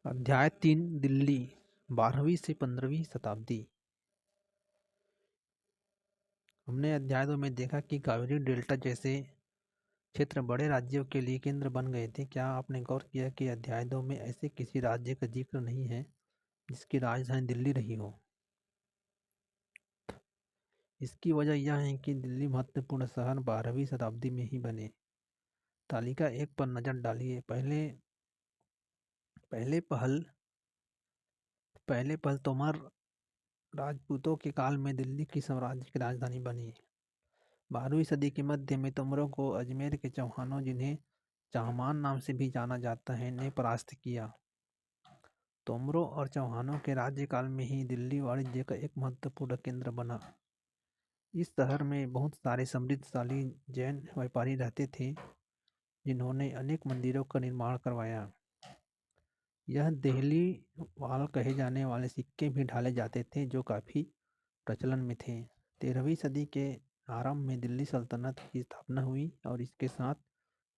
अध्याय 3 दिल्ली 12वीं से 15वीं शताब्दी। हमने अध्याय 2 में देखा कि कावेरी डेल्टा जैसे क्षेत्र बड़े राज्यों के लिए केंद्र बन गए थे। क्या आपने गौर किया कि अध्याय 2 में ऐसे किसी राज्य का जिक्र नहीं है जिसकी राजधानी दिल्ली रही हो? इसकी वजह यह है कि दिल्ली महत्वपूर्ण शहर 12वीं शताब्दी में ही बने। तालिका 1 पर नजर डालिए। पहले पहल तोमर राजपूतों के काल में दिल्ली की साम्राज्य की राजधानी बनी। 12वीं सदी के मध्य में तोमरों को अजमेर के चौहानों, जिन्हें चाहमान नाम से भी जाना जाता है, ने परास्त किया। तोमरों और चौहानों के राज्यकाल में ही दिल्ली वाणिज्य का एक महत्वपूर्ण केंद्र बना। इस शहर में बहुत सारे समृद्धशाली जैन व्यापारी रहते थे, जिन्होंने अनेक मंदिरों का निर्माण करवाया। यह देहली वाल कहे जाने वाले सिक्के भी ढाले जाते थे, जो काफ़ी प्रचलन में थे। 13वीं सदी के आरंभ में दिल्ली सल्तनत की स्थापना हुई और इसके साथ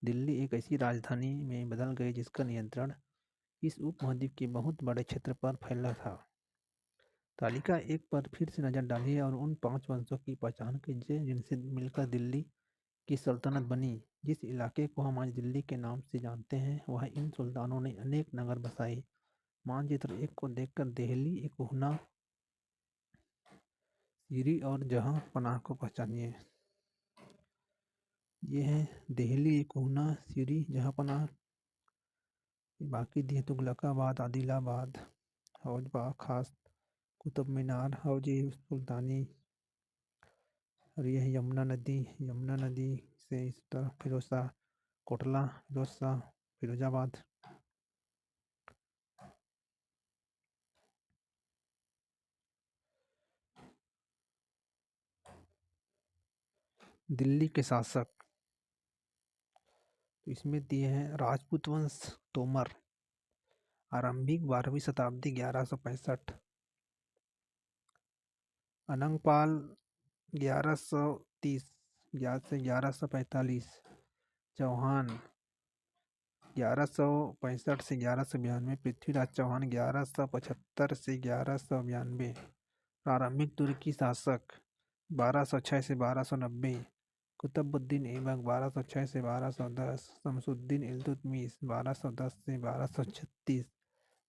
दिल्ली एक ऐसी राजधानी में बदल गई जिसका नियंत्रण इस उपमहाद्वीप के बहुत बड़े क्षेत्र पर फैला था। तालिका 1 पर फिर से नजर डालिए और उन 5 वंशों की पहचान कीजिए जिनसे मिलकर दिल्ली की सल्तनत बनी। जिस इलाके को हम आज दिल्ली के नाम से जानते हैं, वह इन सुल्तानों ने अनेक नगर बसाए। मानचित्र 1 को देखकर देहली, एकहुना, सीरी और जहां पनाह को पहचानिए। ये है देहली, एकहुना, सीरी, जहां पनाह। बाकी दिए तुगलकाबाद, आदिलाबाद, हौजबाग खास, कुतुब मीनार, हौजी सुल्तानी। और यह यमुना नदी से इस तरफ फिरोजशाह कोटला, फिरोजशाह, फिरोजाबाद। दिल्ली के शासक तो इसमें दिए हैं राजपूत वंश तोमर, आरंभिक 12वीं शताब्दी 1165। अनंगपाल 1130 से 1145। चौहान 1165 से 1192। पृथ्वीराज चौहान 1175 से 1192। प्रारंभिक तुर्की शासक 1206 से 1290। कुतुबुद्दीन ऐबक 1206 से 1210। शमसुद्दीन इल्तुतमिश 1210 से 1236।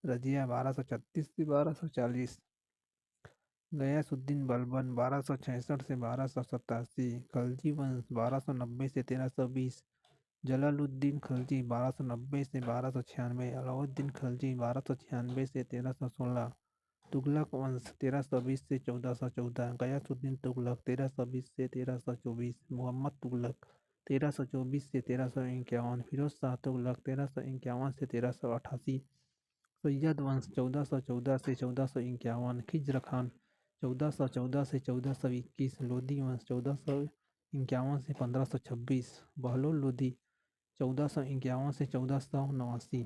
रजिया 1236 से 1240। गयासुद्दीन बलबन 1266 से 1287। खलजी वंश 1290 से 1320। जलालुद्दीन खलजी 1290 से 1296। अलाउद्दीन खलजी 1296 से 1316। तुगलक वंश 1320 से 1414। गयासुद्दीन तुगलक 1320 से 1324। मोहम्मद तुगलक 1324 से 1351। फिरोज शाह तुगलक 1351 से 1388। सैयद वंश 1414 से 1451। खिज्र खान 1414 से 1421। लोधी वंश 1451 से 1526। बहलोल लोधी 1451 से 1489।